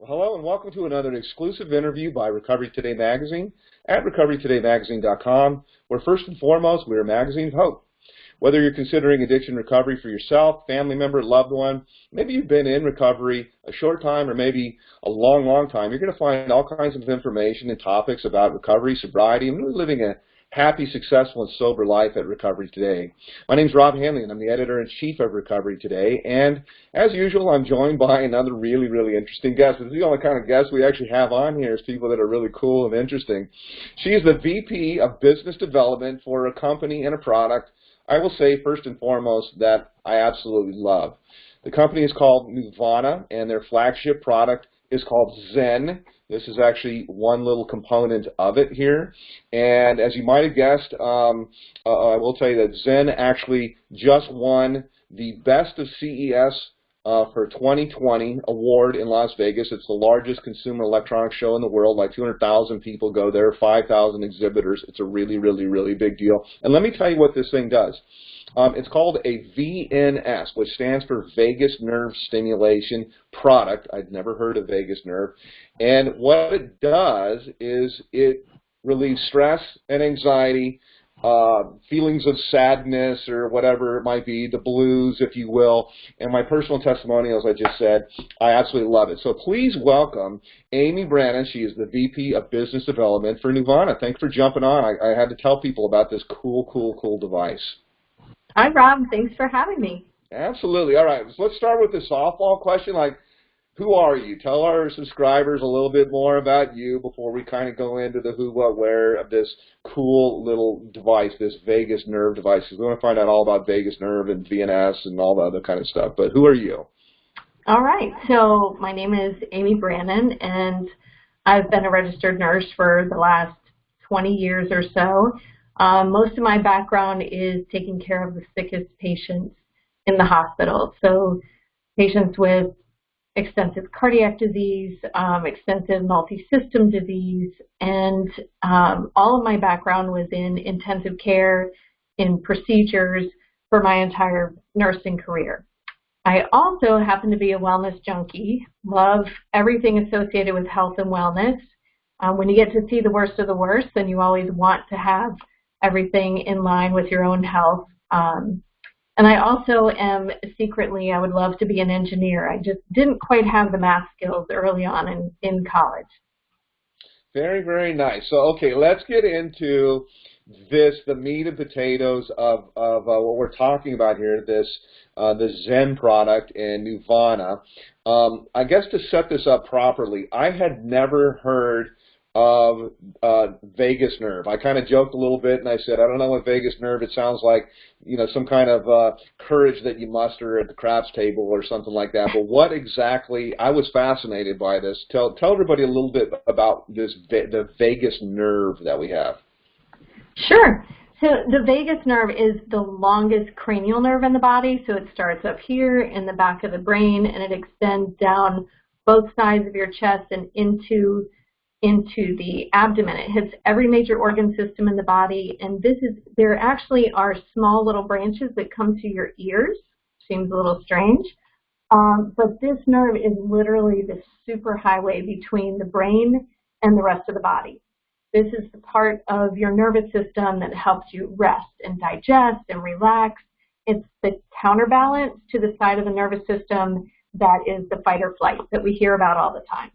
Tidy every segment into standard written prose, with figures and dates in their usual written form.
Hello and welcome to another exclusive interview by Recovery Today Magazine at recoverytodaymagazine.com, where first and foremost, we're a magazine of hope. Whether you're considering addiction recovery for yourself, family member, loved one, maybe you've been in recovery a short time or maybe a long, long time, you're going to find all kinds of information and topics about recovery, sobriety, and really living a happy, successful, and sober life at Recovery Today. My name is Rob Hanley, and I'm the editor-in-chief of Recovery Today. And as usual, I'm joined by another really, really interesting guest. This is the only kind of guest we actually have on here is people that are really cool and interesting. She is the VP of Business Development for a company and a product, I will say first and foremost, that I absolutely love. The company is called Neuvana, and their flagship product is called Xen. This is actually one little component of it here. And as you might have guessed, I will tell you that Xen actually just won the Best of CES for 2020 award in Las Vegas. It's the largest consumer electronics show in the world. Like 200,000 people go there, 5,000 exhibitors. It's a really, really, really big deal. And let me tell you what this thing does. It's called a VNS, which stands for Vagus Nerve Stimulation product. I'd never heard of vagus nerve. And what it does is it relieves stress and anxiety, feelings of sadness or whatever it might be, the blues, if you will. And my personal testimonial, as I just said, I absolutely love it. So please welcome Amy Brannon. She is the VP of Business Development for Neuvana. Thanks for jumping on. I had to tell people about this cool device. Hi, Rob. Thanks for having me. Absolutely. All right. So let's start with the softball question. Like, who are you? Tell our subscribers a little bit more about you before we kind of go into the who, what, where of this cool little device, this vagus nerve device. Because we want to find out all about vagus nerve and VNS and all the other kind of stuff. But who are you? All right. So my name is Amy Brannon, and I've been a registered nurse for the last 20 years or so. Most of my background is taking care of the sickest patients in the hospital. So patients with extensive cardiac disease, extensive multi-system disease, and all of my background was in intensive care, in procedures for my entire nursing career. I also happen to be a wellness junkie, love everything associated with health and wellness. When you get to see the worst of the worst, then you always want to have everything in line with your own health. And I also am secretly, I would love to be an engineer. I just didn't quite have the math skills early on in college. Very, very nice. So, okay, let's get into this, the meat and potatoes of what we're talking about here, this the Xen product and Neuvana. I guess to set this up properly, I had never heard of vagus nerve. I kind of joked a little bit and I said, I don't know what vagus nerve, it sounds like, you know, some kind of courage that you muster at the craps table or something like that. But what exactly, I was fascinated by this. Tell everybody a little bit about this, the vagus nerve that we have. Sure. So the vagus nerve is the longest cranial nerve in the body. So it starts up here in the back of the brain and it extends down both sides of your chest and into the abdomen. It hits every major organ system in the body, and there actually are small little branches that come to your ears. Seems a little strange, but this nerve is literally the superhighway between the brain and the rest of the body. This is the part of your nervous system that helps you rest and digest and relax. It's the counterbalance to the side of the nervous system that is the fight or flight that we hear about all the time.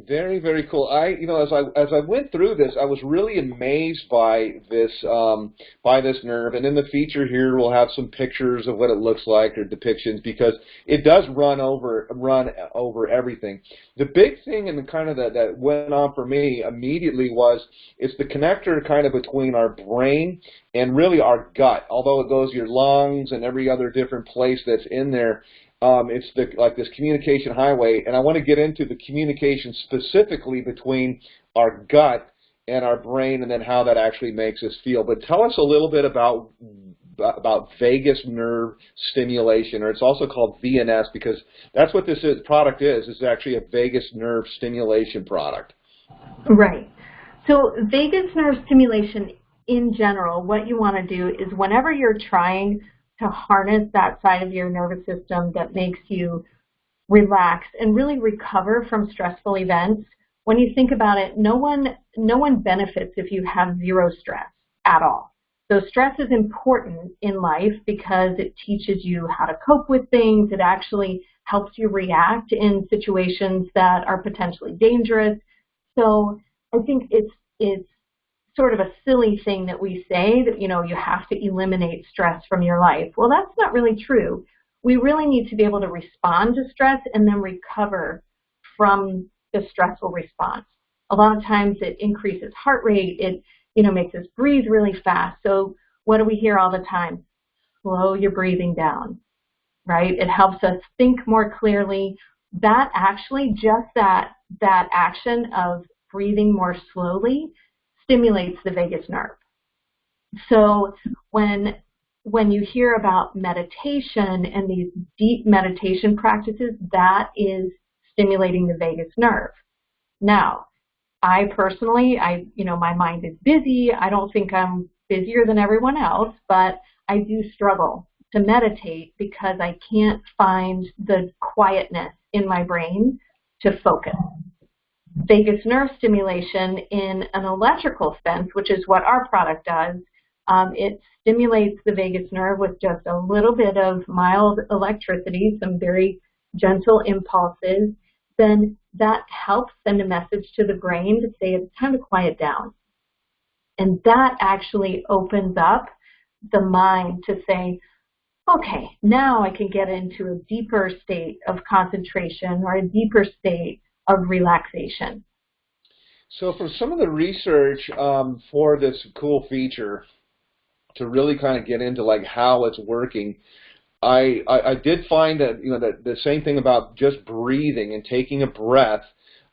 Very, very cool. As I went through this, I was really amazed by this nerve. And in the feature here, we'll have some pictures of what it looks like or depictions because it does run over everything. The big thing and kind of that went on for me immediately was it's the connector kind of between our brain and really our gut. Although it goes your lungs and every other different place that's in there. It's like this communication highway, and I want to get into the communication specifically between our gut and our brain and then how that actually makes us feel. But tell us a little bit about vagus nerve stimulation, or it's also called VNS because that's what this product is. It's actually a vagus nerve stimulation product. Right. So vagus nerve stimulation in general, what you want to do is whenever you're trying to harness that side of your nervous system that makes you relax, and really recover from stressful events. When you think about it, no one benefits if you have zero stress at all. So stress is important in life because it teaches you how to cope with things. It actually helps you react in situations that are potentially dangerous. So I think it's sort of a silly thing that we say that, you have to eliminate stress from your life. Well, that's not really true. We really need to be able to respond to stress and then recover from the stressful response. A lot of times it increases heart rate. It, makes us breathe really fast. So what do we hear all the time? Slow your breathing down, right? It helps us think more clearly. That actually, just that action of breathing more slowly stimulates the vagus nerve. So when you hear about meditation and these deep meditation practices, that is stimulating the vagus nerve. Now, I personally, my mind is busy. I don't think I'm busier than everyone else, but I do struggle to meditate because I can't find the quietness in my brain to focus. Vagus nerve stimulation in an electrical sense, which is what our product does, it stimulates the vagus nerve with just a little bit of mild electricity, some very gentle impulses. Then that helps send a message to the brain to say it's time to quiet down. And that actually opens up the mind to say, okay, now I can get into a deeper state of concentration or a deeper state of relaxation. So from some of the research for this cool feature, to really kind of get into like how it's working, I did find that that the same thing about just breathing and taking a breath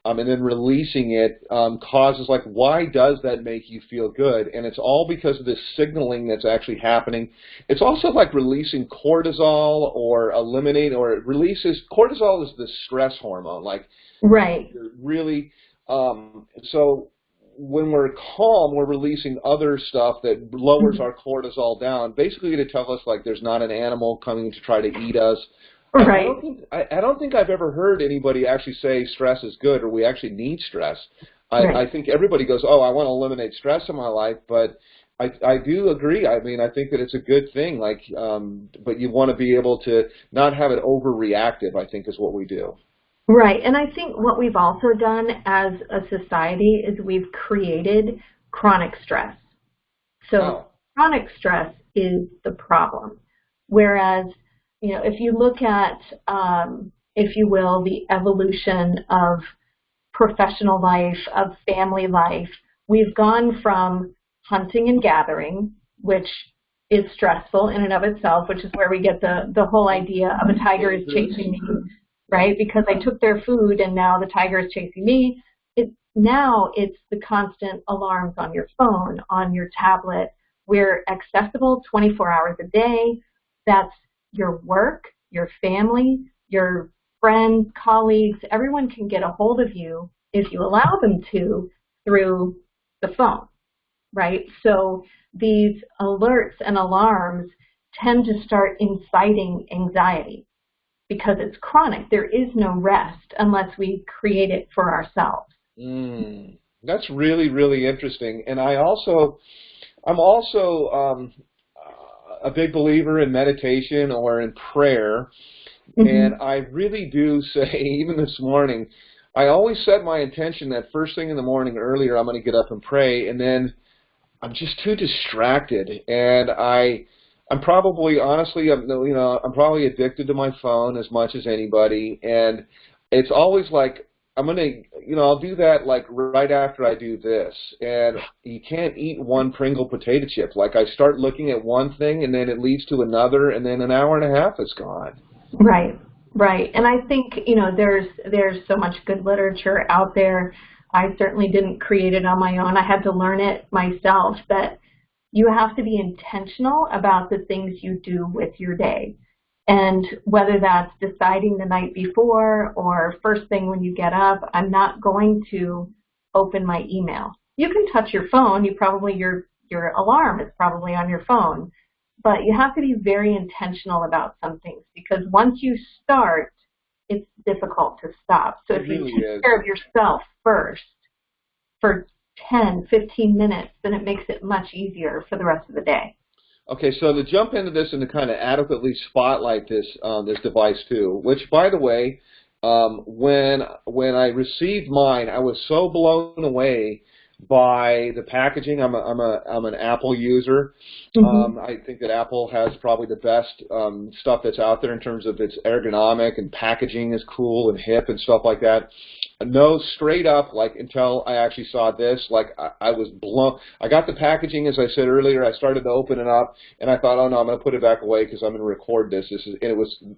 and then releasing it causes, like, why does that make you feel good? And it's all because of this signaling that's actually happening. It's also like releasing cortisol or it releases cortisol is the stress hormone, like right. Really, so when we're calm, we're releasing other stuff that lowers our cortisol down, basically to tell us like there's not an animal coming to try to eat us. Right. I don't think I've ever heard anybody actually say stress is good or we actually need stress. I think everybody goes, oh, I want to eliminate stress in my life, but I do agree. I mean, I think that it's a good thing. Like, but you want to be able to not have it overreactive, I think, is what we do. Right, and I think what we've also done as a society is we've created chronic stress. So chronic stress is the problem. Whereas, if you look at, if you will, the evolution of professional life, of family life, we've gone from hunting and gathering, which is stressful in and of itself, which is where we get the whole idea of a tiger is chasing me. Right? Because I took their food and now the tiger is chasing me. Now it's the constant alarms on your phone, on your tablet. We're accessible 24 hours a day. That's your work, your family, your friends, colleagues. Everyone can get a hold of you if you allow them to through the phone, right? So these alerts and alarms tend to start inciting anxiety. Because it's chronic, there is no rest unless we create it for ourselves. That's really, really interesting. And I'm also a big believer in meditation or in prayer. And I really do say, even this morning, I always set my intention that first thing in the morning earlier, I'm going to get up and pray. And then I'm just too distracted. And I'm probably, honestly, I'm probably addicted to my phone as much as anybody, and it's always like, I'll do that like right after I do this, and you can't eat one Pringle potato chip. Like I start looking at one thing, and then it leads to another, and then an hour and a half is gone. Right, and I think, there's so much good literature out there. I certainly didn't create it on my own. I had to learn it myself, that you have to be intentional about the things you do with your day. And whether that's deciding the night before or first thing when you get up, I'm not going to open my email. You can touch your phone. Your alarm is probably on your phone. But you have to be very intentional about some things, because once you start, it's difficult to stop. So It if you really take is. care of yourself first for 10, 15 minutes, then it makes it much easier for the rest of the day. Okay, so to jump into this and to kind of adequately spotlight this this device too, which by the way, when I received mine, I was so blown away by the packaging. I'm an Apple user. I think that Apple has probably the best stuff that's out there in terms of its ergonomic and packaging is cool and hip and stuff like that. No, straight up, like until I actually saw this, like I was blown. I got the packaging, as I said earlier. I started to open it up, and I thought, oh no, I'm going to put it back away because I'm going to record this. And it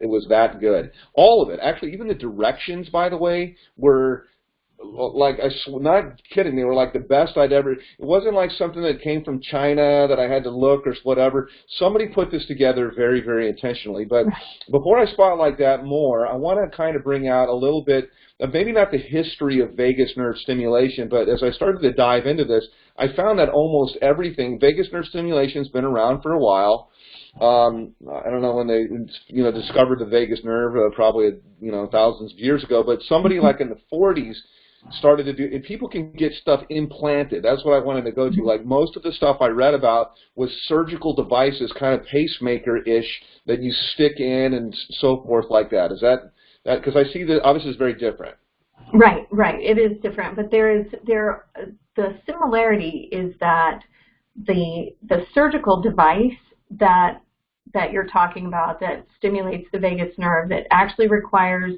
was that good. All of it, actually, even the directions, by the way, were like, not kidding, they were like the best I'd ever. It wasn't like something that came from China that I had to look or whatever. Somebody put this together very, very intentionally. But before I spotlight that more, I want to kind of bring out a little bit of maybe not the history of vagus nerve stimulation, but as I started to dive into this, I found that almost everything, vagus nerve stimulation has been around for a while. I don't know when they, discovered the vagus nerve, probably, thousands of years ago, but somebody like in the 40s started to do, and people can get stuff implanted. That's what I wanted to go to. Like most of the stuff I read about was surgical devices, kind of pacemaker-ish, that you stick in and so forth like that. Is that, because I see that obviously it's very different. Right. It is different, but the similarity is that the surgical device that you're talking about that stimulates the vagus nerve, that actually requires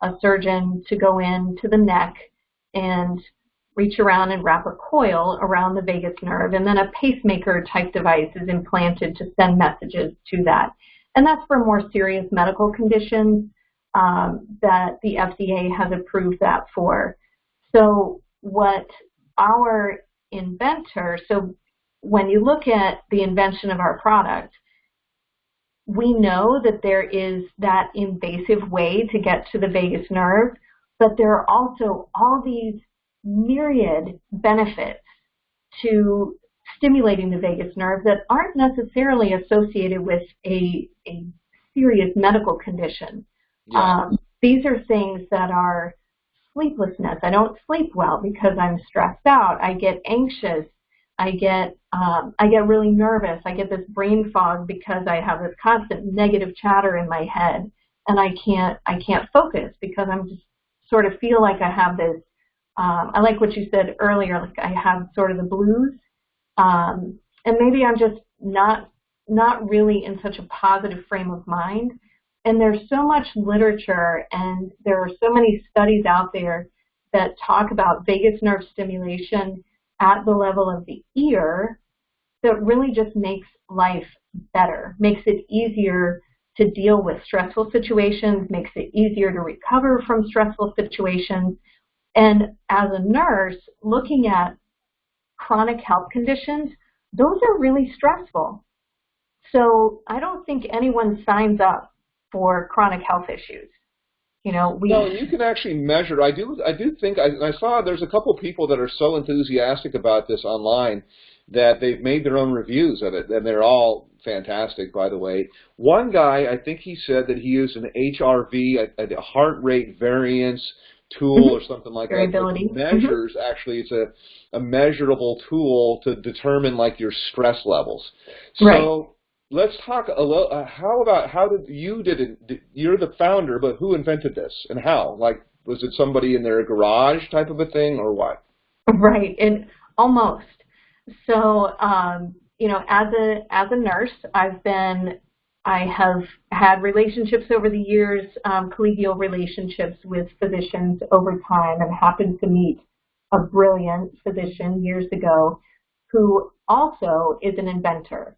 a surgeon to go into the neck and reach around and wrap a coil around the vagus nerve, and then a pacemaker type device is implanted to send messages to that. And that's for more serious medical conditions that the FDA has approved that for. So what our inventor, so when you look at the invention of our product, we know that there is that invasive way to get to the vagus nerve, but there are also all these myriad benefits to stimulating the vagus nerve that aren't necessarily associated with a serious medical condition. Yeah. These are things that are sleeplessness. I don't sleep well because I'm stressed out. I get anxious. I get really nervous. I get this brain fog because I have this constant negative chatter in my head, and I can't focus because I'm just sort of feel like I have this. I like what you said earlier. Like I have sort of the blues, and maybe I'm just not really in such a positive frame of mind. And there's so much literature, and there are so many studies out there that talk about vagus nerve stimulation at the level of the ear that really just makes life better, makes it easier to deal with stressful situations, makes it easier to recover from stressful situations. And as a nurse, looking at chronic health conditions, those are really stressful. So I don't think anyone signs up for chronic health issues. No, you can actually measure. I do think I saw there's a couple people that are so enthusiastic about this online that they've made their own reviews of it, and they're all fantastic, by the way. One guy, I think he said that he used an HRV, a heart rate variance tool or something like Variability. that. Measures, actually, it's a measurable tool to determine like your stress levels. So. Right. Let's talk a little. How did you're the founder, but who invented this and how? Like, was it somebody in their garage type of a thing, or what? Right, and almost. So, as a nurse, I have had relationships over the years, collegial relationships with physicians over time, and happened to meet a brilliant physician years ago who also is an inventor.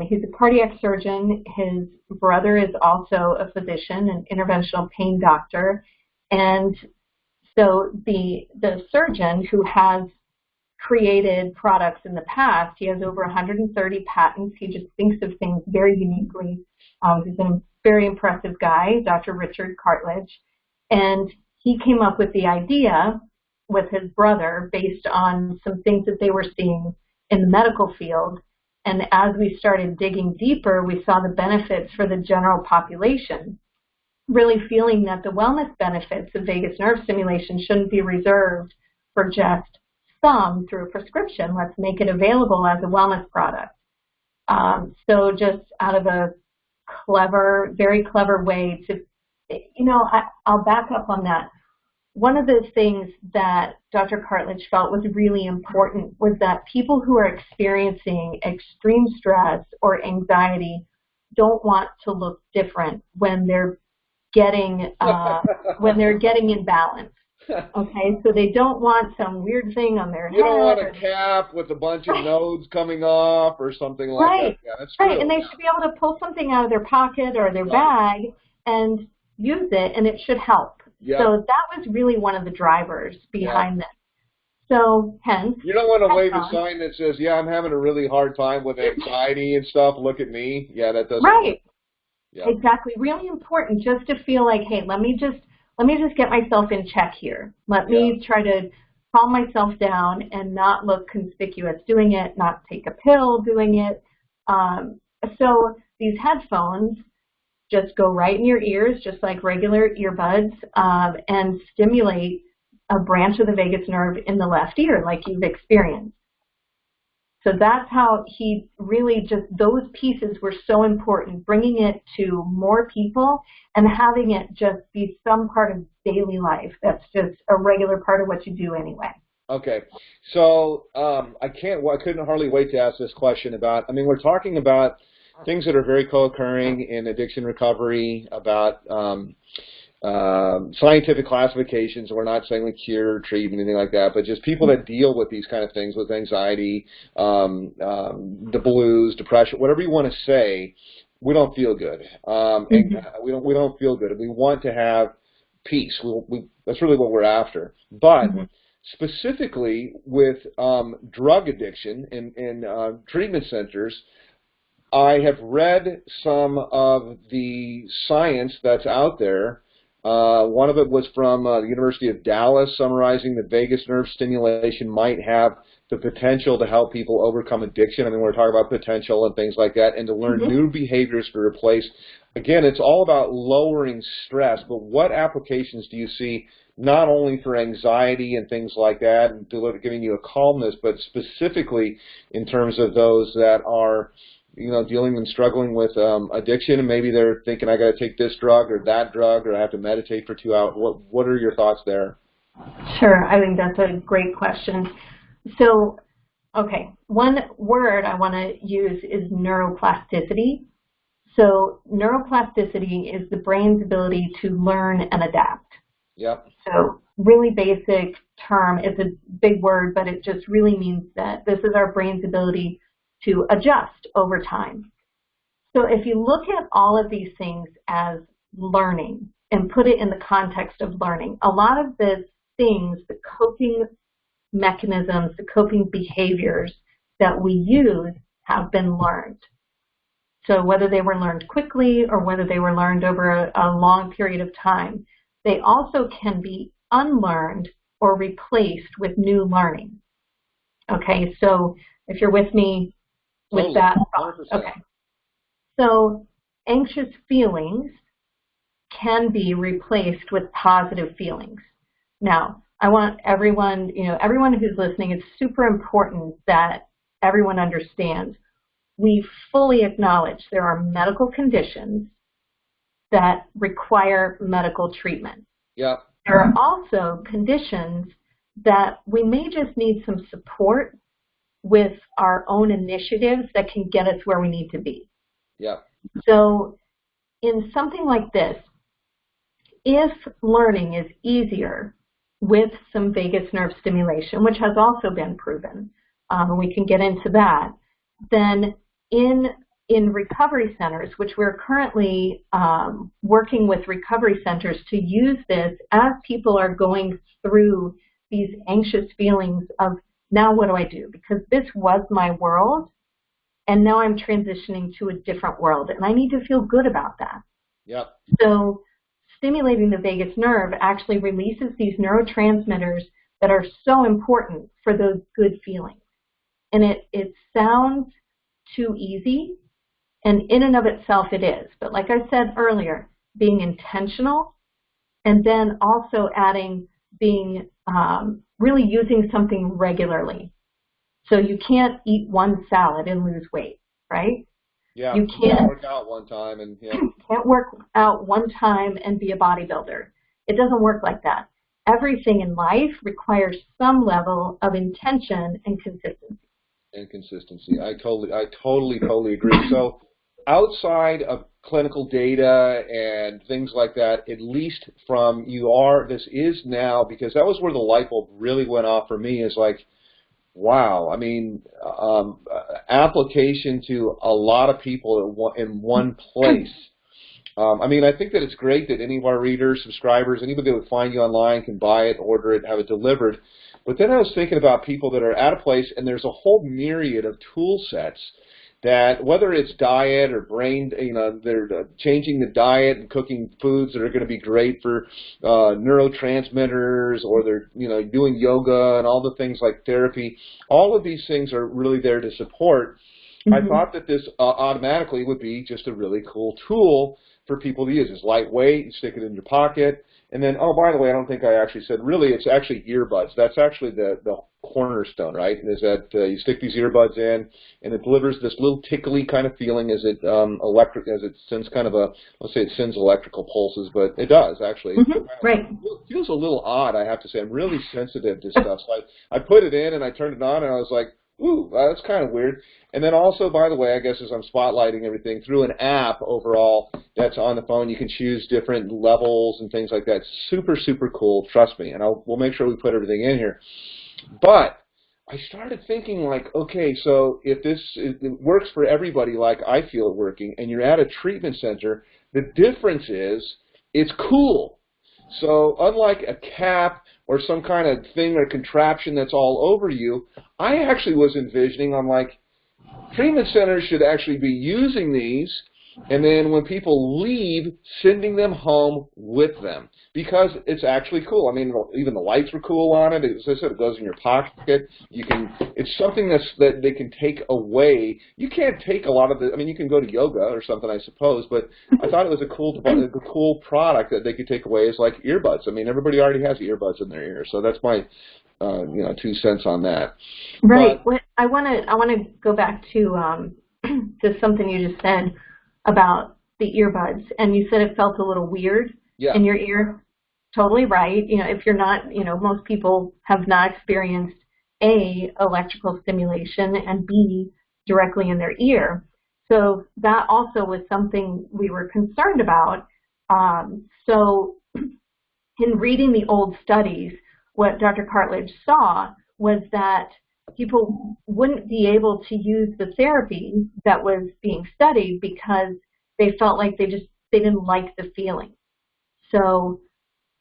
He's a cardiac surgeon. His brother is also a physician, an interventional pain doctor. And so the surgeon who has created products in the past, he has over 130 patents. He just thinks of things very uniquely. He's a very impressive guy, Dr. Richard Cartledge. And he came up with the idea with his brother based on some things that they were seeing in the medical field. And as we started digging deeper, we saw the benefits for the general population. really feeling that the wellness benefits of vagus nerve stimulation shouldn't be reserved for just some through a prescription. Let's make it available as a wellness product. So just out of a clever, very clever way to, I'll back up on that. One of the things that Dr. Cartledge felt was really important was that people who are experiencing extreme stress or anxiety don't want to look different when they're getting imbalanced. Okay, so they don't want some weird thing on their head. You don't want a cap with a bunch of nodes coming off or something like that. Yeah, that's right, true. And they should be able to pull something out of their pocket or their bag and use it, and it should help. Yeah. So that was really one of the drivers behind this. So hence, you don't want to wave a sign that says, "Yeah, I'm having a really hard time with anxiety and stuff. Look at me." Yeah, that doesn't work. Yeah. Exactly. Really important just to feel like, hey, let me just get myself in check here. Let me try to calm myself down and not look conspicuous doing it, not take a pill doing it. So these headphones just go right in your ears, just like regular earbuds, and stimulate a branch of the vagus nerve in the left ear, like you've experienced. So that's how he really just, those pieces were so important, bringing it to more people and having it just be some part of daily life. That's just a regular part of what you do anyway. Okay. So I couldn't hardly wait to ask this question about, we're talking about things that are very co-occurring in addiction recovery, about scientific classifications. We're not saying like cure, treat, anything like that, but just people that deal with these kind of things, with anxiety, the blues, depression, whatever you want to say. We don't feel good. We don't feel good. We want to have peace. That's really what we're after. But specifically with drug addiction in treatment centers, I have read some of the science that's out there. One of it was from the University of Dallas, summarizing that vagus nerve stimulation might have the potential to help people overcome addiction. We're talking about potential and things like that, and to learn new behaviors to replace. Again, it's all about lowering stress, but what applications do you see not only for anxiety and things like that, and giving you a calmness, but specifically in terms of those that are dealing and struggling with addiction, and maybe they're thinking, I got to take this drug or that drug, or I have to meditate for 2 hours. What are your thoughts there? Sure. I think that's a great question. So, okay, one word I want to use is neuroplasticity. So neuroplasticity is the brain's ability to learn and adapt. Yep. So really basic term. It's a big word, but it just really means that this is our brain's ability to adjust over time. So if you look at all of these things as learning and put it in the context of learning, a lot of the things, the coping mechanisms, the coping behaviors that we use have been learned. So whether they were learned quickly or whether they were learned over a long period of time, they also can be unlearned or replaced with new learning. Okay, so if you're with me with that thought. Okay. So anxious feelings can be replaced with positive feelings. Now, I want everyone, everyone who's listening, it's super important that everyone understands. We fully acknowledge there are medical conditions that require medical treatment. Yep. There are also conditions that we may just need some support with our own initiatives that can get us where we need to be. Yeah. So in something like this, if learning is easier with some vagus nerve stimulation, which has also been proven, and we can get into that, then in recovery centers, which we're currently working with recovery centers to use this as people are going through these anxious feelings of, now what do I do? Because this was my world, and now I'm transitioning to a different world, and I need to feel good about that. Yep. So stimulating the vagus nerve actually releases these neurotransmitters that are so important for those good feelings. And it sounds too easy, and in and of itself it is. But like I said earlier, being intentional, and then also adding being really using something regularly. So you can't eat one salad and lose weight, right? Yeah, you can't work out one time and yeah. Can't work out one time and be a bodybuilder. It doesn't work like that. Everything in life requires some level of intention and consistency. I totally agree. So outside of clinical data and things like that, at least from this is now, because that was where the light bulb really went off for me, is like, wow, I mean, application to a lot of people in one place. I mean, I think that it's great that any of our readers, subscribers, anybody that would find you online can buy it, order it, have it delivered. But then I was thinking about people that are at a place, and there's a whole myriad of tool sets that, whether it's diet or brain, they're changing the diet and cooking foods that are going to be great for neurotransmitters, or they're doing yoga and all the things like therapy. All of these things are really there to support. I thought that this automatically would be just a really cool tool for people to use. It's lightweight, you stick it in your pocket, and then, oh, by the way, I don't think I actually said, really, it's actually earbuds. That's actually the cornerstone, right? Is that you stick these earbuds in, and it delivers this little tickly kind of feeling as it sends kind of let's say it sends electrical pulses, but it does actually. Right. It feels a little odd, I have to say. I'm really sensitive to stuff. So I put it in and I turned it on, and I was like, ooh, that's kind of weird. And then also, by the way, I guess as I'm spotlighting everything, through an app overall that's on the phone, you can choose different levels and things like that. Super, super cool, trust me. And we'll make sure we put everything in here. But I started thinking, like, okay, so if it works for everybody like I feel it working, and you're at a treatment center, the difference is it's cool. So unlike a cap or some kind of thing or contraption that's all over you, I actually was envisioning, I'm like, treatment centers should actually be using these, and then when people leave, sending them home with them, because it's actually cool. I mean, even the lights were cool on it. As I said, it goes in your pocket. It's something that they can take away. You can't take a lot of I mean, you can go to yoga or something, I suppose, but I thought it was a cool product that they could take away, is like earbuds. I mean, everybody already has earbuds in their ears, so that's my 2 cents on that. Right. But I want to go back to something you just said about the earbuds, and you said it felt a little weird in your ear. Totally right. If you're not, most people have not experienced A, electrical stimulation, and B, directly in their ear. So that also was something we were concerned about. So in reading the old studies, what Dr. Cartledge saw was that people wouldn't be able to use the therapy that was being studied because they felt like they didn't like the feeling. So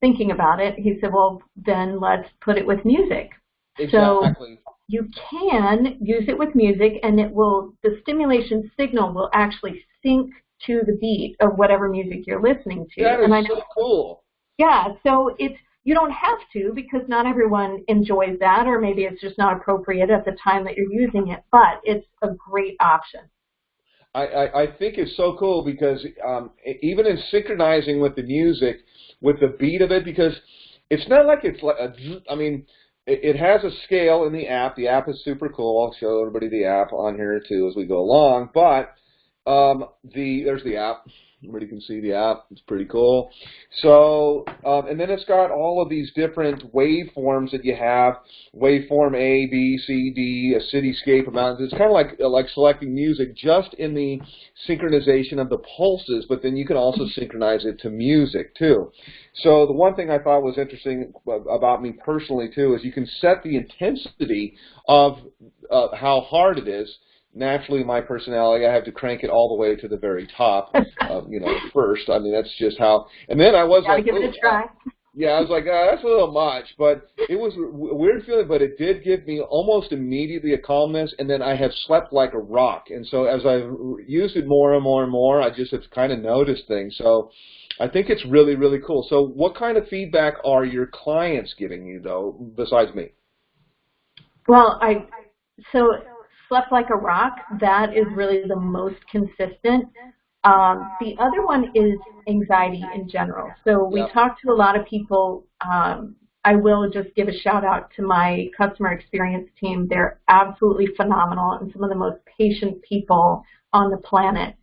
thinking about it, he said, well, then let's put it with music. Exactly. So you can use it with music, and the stimulation signal will actually sync to the beat of whatever music you're listening to. That is so cool. Yeah, so you don't have to, because not everyone enjoys that, or maybe it's just not appropriate at the time that you're using it, but it's a great option. I think it's so cool, because even in synchronizing with the music, with the beat of it, because it's not like it's like it has a scale in the app. The app is super cool. I'll show everybody the app on here too as we go along, but there's the app. Everybody can see the app. It's pretty cool. So, and then it's got all of these different waveforms that you have. Waveform A, B, C, D, a cityscape, a mountain. It's kind of like selecting music just in the synchronization of the pulses, but then you can also synchronize it to music too. So the one thing I thought was interesting about me personally too is you can set the intensity of how hard it is. Naturally, my personality, I have to crank it all the way to the very top, first. I mean, that's just how. And then I was like, give it a try. Yeah, I was like, that's a little much, but it was a weird feeling, but it did give me almost immediately a calmness, and then I have slept like a rock. And so as I've used it more and more and more, I just have kind of noticed things. So I think it's really, really cool. So what kind of feedback are your clients giving you, though, besides me? Well, so slept like a rock, that is really the most consistent. The other one is anxiety in general. So we Yep. talk to a lot of people. I will just give a shout out to my customer experience team. They're absolutely phenomenal and some of the most patient people on the planet.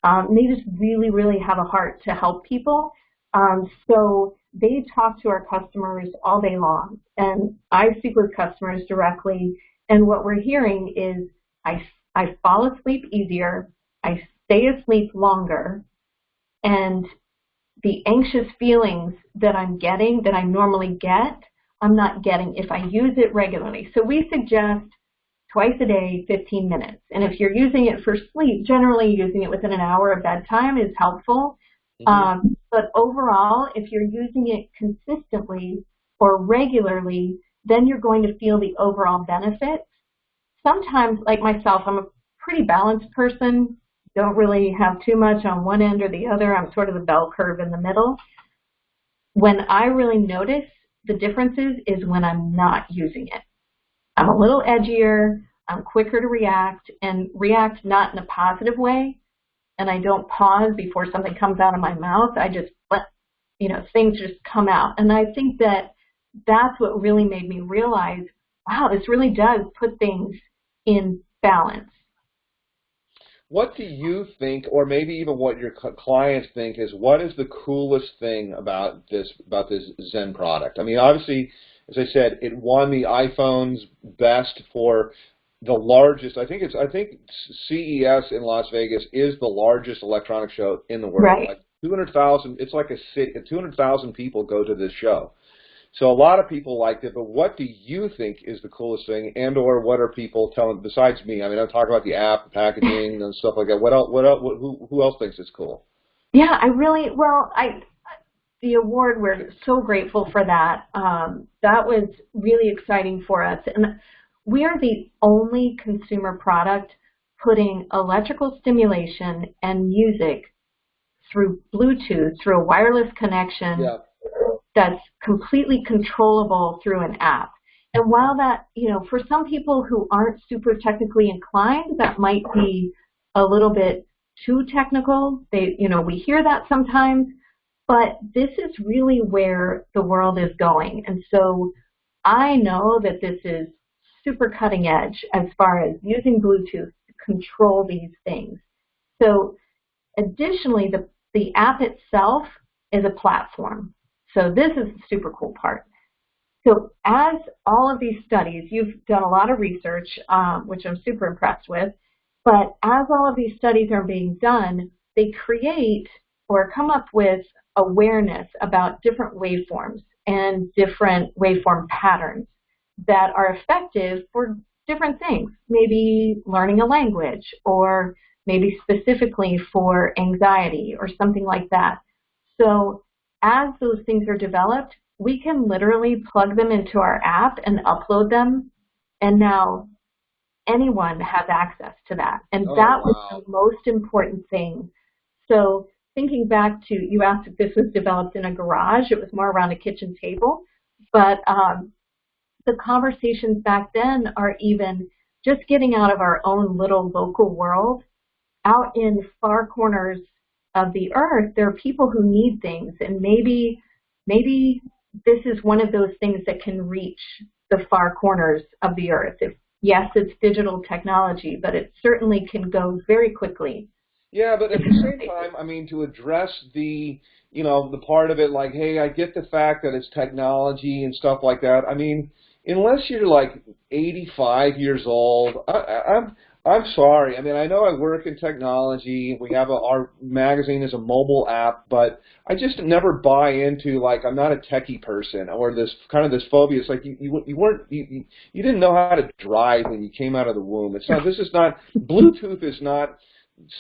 They just really, really have a heart to help people. So they talk to our customers all day long. And I speak with customers directly. And what we're hearing is I fall asleep easier. I stay asleep longer. And the anxious feelings that I'm getting, that I normally get, I'm not getting if I use it regularly. So we suggest twice a day, 15 minutes. And if you're using it for sleep, generally using it within an hour of bedtime is helpful. But overall, if you're using it consistently or regularly, then you're going to feel the overall benefits. Sometimes, like myself, I'm a pretty balanced person. Don't really have too much on one end or the other. I'm sort of the bell curve in the middle. When I really notice the differences is when I'm not using it. I'm a little edgier. I'm quicker to react, and react not in a positive way. And I don't pause before something comes out of my mouth. I just let, things just come out. And I think that that's what really made me realize, wow, this really does put things in balance. What do you think, or maybe even what your clients think, is what is the coolest thing about this Xen product? I mean, obviously, as I said, it won the iPhone's best for the largest. I think CES in Las Vegas is the largest electronic show in the world. Right. Like 200,000. It's like a city. 200,000 people go to this show. So a lot of people liked it, but what do you think is the coolest thing, and or what are people telling, besides me? I mean, I'm talking about the app, the packaging, and stuff like that. What else? Who else thinks it's cool? Yeah, the award, we're so grateful for that. That was really exciting for us. And we are the only consumer product putting electrical stimulation and music through Bluetooth, through a wireless connection. Yeah. That's completely controllable through an app. And while that, for some people who aren't super technically inclined, that might be a little bit too technical. We hear that sometimes, but this is really where the world is going. And so I know that this is super cutting edge as far as using Bluetooth to control these things. So additionally, the app itself is a platform. So this is the super cool part. So as all of these studies, you've done a lot of research, which I'm super impressed with, but as all of these studies are being done, they create or come up with awareness about different waveforms and different waveform patterns that are effective for different things, maybe learning a language or maybe specifically for anxiety or something like that. So as those things are developed, we can literally plug them into our app and upload them, and now anyone has access to that. And that was the most important thing. So thinking back to, you asked if this was developed in a garage, it was more around a kitchen table, but the conversations back then are even just getting out of our own little local world. Out in far corners of the earth, there are people who need things, and maybe this is one of those things that can reach the far corners of the earth. Yes, it's digital technology, but it certainly can go very quickly. Yeah, but at the same time, I mean, to address the part of it, like, hey, I get the fact that it's technology and stuff like that. I mean, unless you're like 85 years old, I'm sorry. I mean, I know I work in technology. We have our magazine is a mobile app, but I just never buy into, like, I'm not a techie person, or this phobia. It's like you didn't know how to drive when you came out of the womb. Bluetooth is not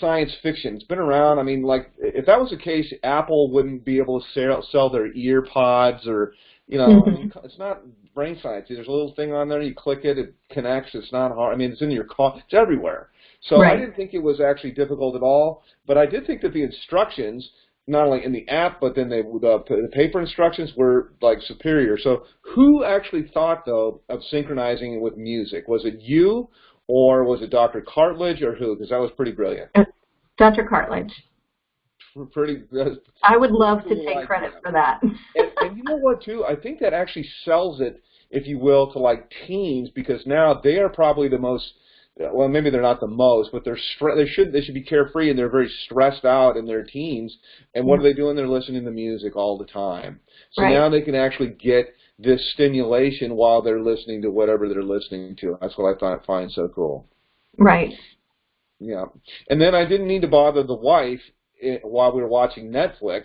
science fiction. It's been around. I mean, like, if that was the case, Apple wouldn't be able to sell their ear pods, or it's not brain science. There's a little thing on there, you click it, it connects. It's not hard. I mean, it's in your car. It's everywhere. So right. I didn't think it was actually difficult at all, but I did think that the instructions, not only in the app, but then the paper instructions were, like, superior. So who actually thought, though, of synchronizing it with music? Was it you, or was it Dr. Cartledge, or who? Because that was pretty brilliant. Dr. Cartledge. pretty I would love to cool take credit idea. for that. And you know what, too? I think that actually sells it, if you will, to like teens, because now they are probably the most, well, maybe they're not the most, but they should be carefree, and they're very stressed out in their teens. And what are they doing? They're listening to music all the time. So now they can actually get this stimulation while they're listening to whatever they're listening to. That's what I find so cool. Right. Yeah. And then I didn't need to bother the wife while we were watching Netflix,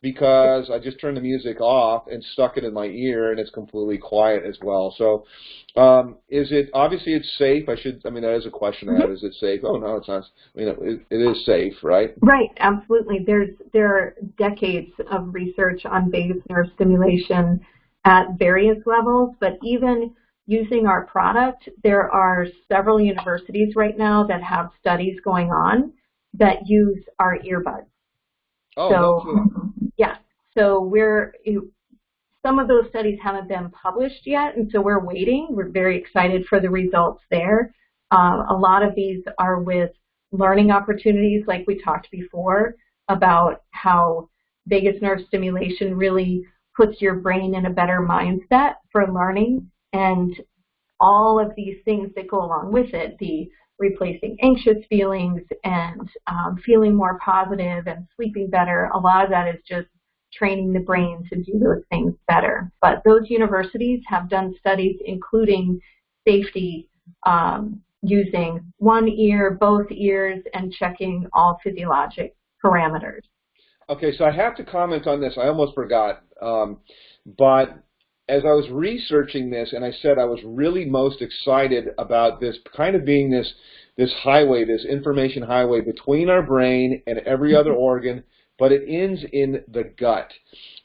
because I just turned the music off and stuck it in my ear, and it's completely quiet as well. So is it, obviously it's safe. That is a question I have. Is it safe? Oh, no, it's not. It is safe, right? Right, absolutely. There are decades of research on vagus nerve stimulation at various levels, but even using our product, there are several universities right now that have studies going on that use our earbuds. Oh, so, no kidding. Yeah. So some of those studies haven't been published yet, and so we're waiting. We're very excited for the results there. A lot of these are with learning opportunities, like we talked before, about how vagus nerve stimulation really puts your brain in a better mindset for learning, and all of these things that go along with it, the replacing anxious feelings and feeling more positive and sleeping better. A lot of that is just training the brain to do those things better. But those universities have done studies including safety, using one ear, both ears, and checking all physiologic parameters. Okay, so I have to comment on this. I almost forgot. But as I was researching this, and I said I was really most excited about this kind of being this highway, this information highway between our brain and every other organ, but it ends in the gut.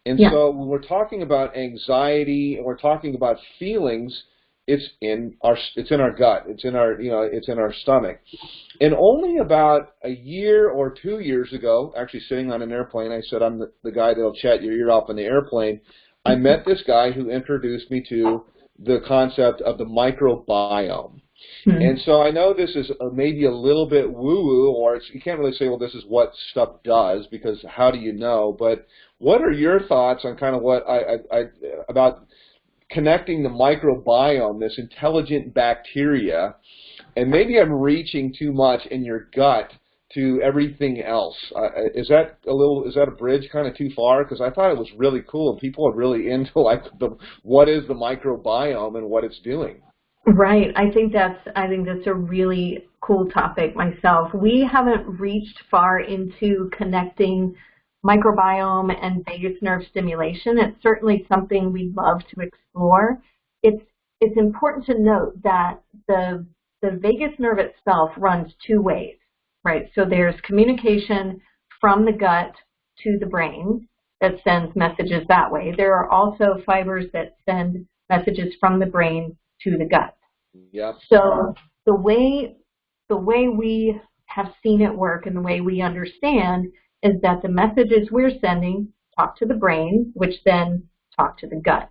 And so when we're talking about anxiety and we're talking about feelings, it's in our gut. It's in our stomach. And only about a year or 2 years ago, actually sitting on an airplane, I said, I'm the guy that'll chat your ear off in the airplane. I met this guy who introduced me to the concept of the microbiome. And so I know this is maybe a little bit woo-woo, or you can't really say, well, this is what stuff does, because how do you know? But what are your thoughts on kind of what about connecting the microbiome, this intelligent bacteria, and maybe I'm reaching too much in your gut to everything else? Is that a bridge kind of too far? Because I thought it was really cool, and people are really into like what is the microbiome and what it's doing. Right. I think that's a really cool topic myself. We haven't reached far into connecting microbiome and vagus nerve stimulation. It's certainly something we'd love to explore. It's important to note that the vagus nerve itself runs two ways, right? So there's communication from the gut to the brain that sends messages that way. There are also fibers that send messages from the brain to the gut. Yeah. So the way we have seen it work and the way we understand is that the messages we're sending talk to the brain, which then talk to the gut.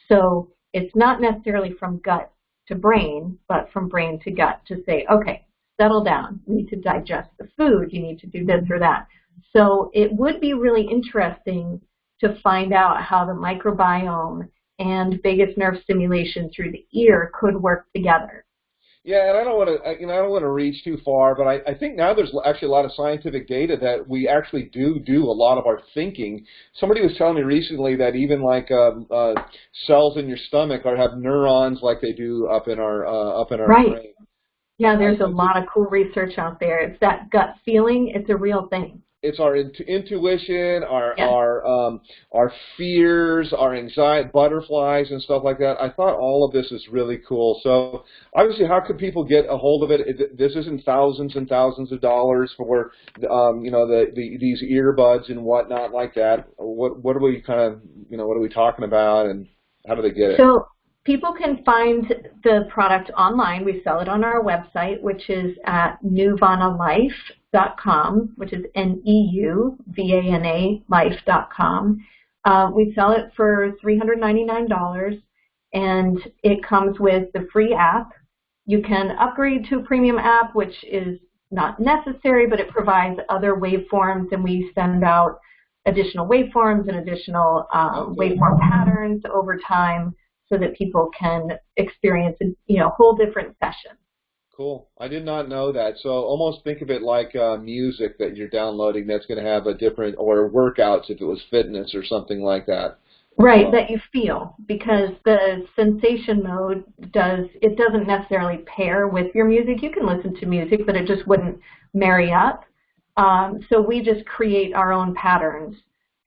So it's not necessarily from gut to brain, but from brain to gut to say, okay, settle down. You need to digest the food. You need to do this or that. So it would be really interesting to find out how the microbiome and vagus nerve stimulation through the ear could work together. Yeah, and I don't want to reach too far, but I think now there's actually a lot of scientific data that we actually do a lot of our thinking. Somebody was telling me recently that even like cells in your stomach have neurons like they do up in our brain. Yeah, there's a lot of cool research out there. It's that gut feeling. It's a real thing. It's our intuition, our fears, our anxiety, butterflies and stuff like that. I thought all of this is really cool. So obviously, how could people get a hold of it? This isn't thousands and thousands of dollars for these earbuds and whatnot like that. What are we what are we talking about, and how do they get it? So people can find the product online. We sell it on our website, which is at neuvanalife.com, which is NEUVANA life.com. We sell it for $399, and it comes with the free app. You can upgrade to a premium app, which is not necessary, but it provides other waveforms, and we send out additional waveforms and additional waveform patterns over time so that people can experience a whole different session. Cool. I did not know that. So almost think of it like music that you're downloading that's going to have a different, or workouts if it was fitness or something like that. Right, that you feel, because the sensation mode doesn't necessarily pair with your music. You can listen to music, but it just wouldn't marry up. So we just create our own patterns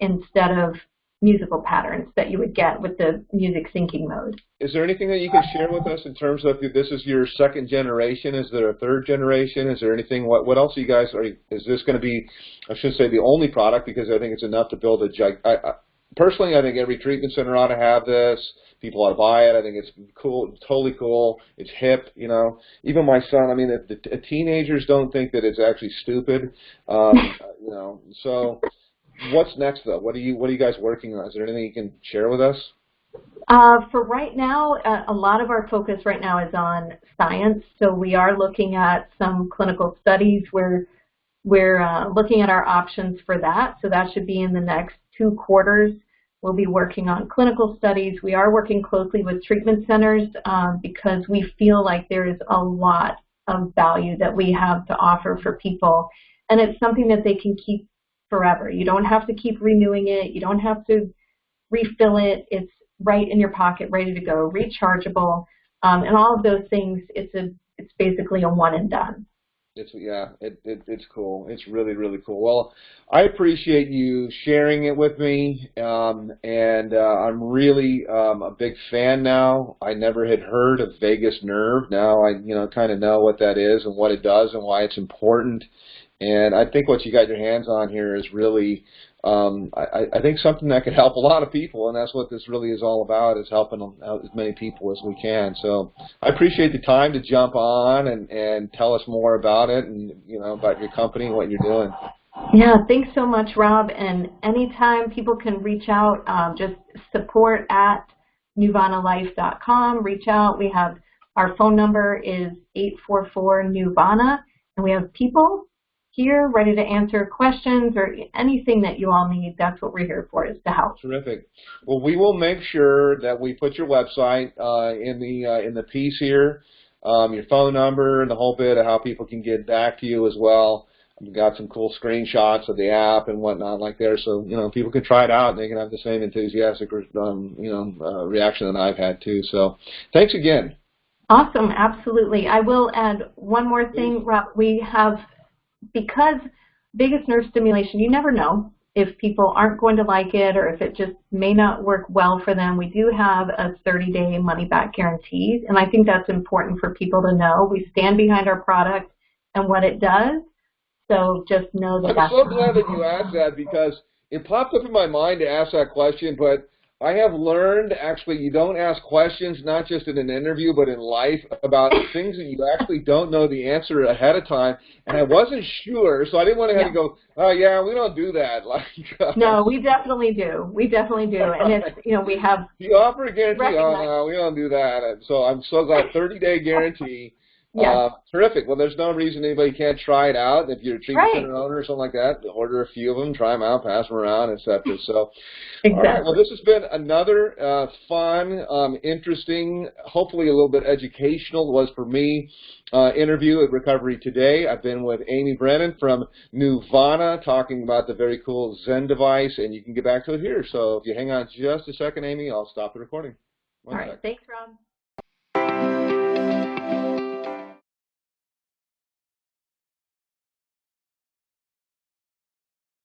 instead of musical patterns that you would get with the music syncing mode. Is there anything that you can share with us in terms of this is your second generation? Is there a third generation? Is there anything? What else are you guys? Is this going to be? I shouldn't say the only product, because I think it's enough to build a. Personally, I think every treatment center ought to have this. People ought to buy it. I think it's cool, totally cool. It's hip, Even my son, I mean, the teenagers don't think that it's actually stupid, So, what's next though? What are you guys working on? Is there anything you can share with us? For right now, a lot of our focus right now is on science. So we are looking at some clinical studies. We're looking at our options for that. So that should be in the next 2 quarters. We'll be working on clinical studies. We are working closely with treatment centers because we feel like there is a lot of value that we have to offer for people. And it's something that they can keep forever. You don't have to keep renewing it. You don't have to refill it. It's right in your pocket, ready to go, rechargeable, and all of those things. It's basically a one and done. It's cool. It's really, really cool. Well, I appreciate you sharing it with me, and I'm really a big fan now. I never had heard of vagus nerve. Now I kind of know what that is and what it does and why it's important. And I think what you got your hands on here is really, I think something that could help a lot of people, and that's what this really is all about, is helping out as many people as we can. So I appreciate the time to jump on and tell us more about it and, about your company and what you're doing. Yeah, thanks so much, Rob. And anytime people can reach out, just support@neuvanalife.com. Reach out. We have our phone number is 844-NEUVANA, and we have people here ready to answer questions or anything that you all need. That's what we're here for, is to help. Terrific. Well, we will make sure that we put your website in the piece here, your phone number, and the whole bit of how people can get back to you as well. We've got some cool screenshots of the app and whatnot like there, so people can try it out and they can have the same enthusiastic reaction that I've had too. So thanks again. Awesome, absolutely. I will add one more thing, Rob. We have, because vagus nerve stimulation, you never know if people aren't going to like it or if it just may not work well for them. We do have a 30-day money-back guarantee, and I think that's important for people to know. We stand behind our product and what it does, so just know that I'm so glad that you asked that, because it popped up in my mind to ask that question, but I have learned, actually, you don't ask questions, not just in an interview, but in life, about things that you actually don't know the answer ahead of time. And I wasn't sure, so I didn't want to have to go, oh, yeah, we don't do that. No, we definitely do. We definitely do. And it's, we have... You offer a guarantee? Oh, no, we don't do that. And so I'm so glad, 30-day guarantee. Yes. Terrific. Well, there's no reason anybody can't try it out. If you're a treatment center owner or something like that, order a few of them, try them out, pass them around, etc. So, exactly. All right. Well, this has been another fun, interesting, hopefully a little bit educational, was for me, interview at Recovery Today. I've been with Amy Brannon from Neuvana, talking about the very cool Xen device, and you can get back to it here. So if you hang on just a second, Amy, I'll stop the recording. All right. Thanks, Rob.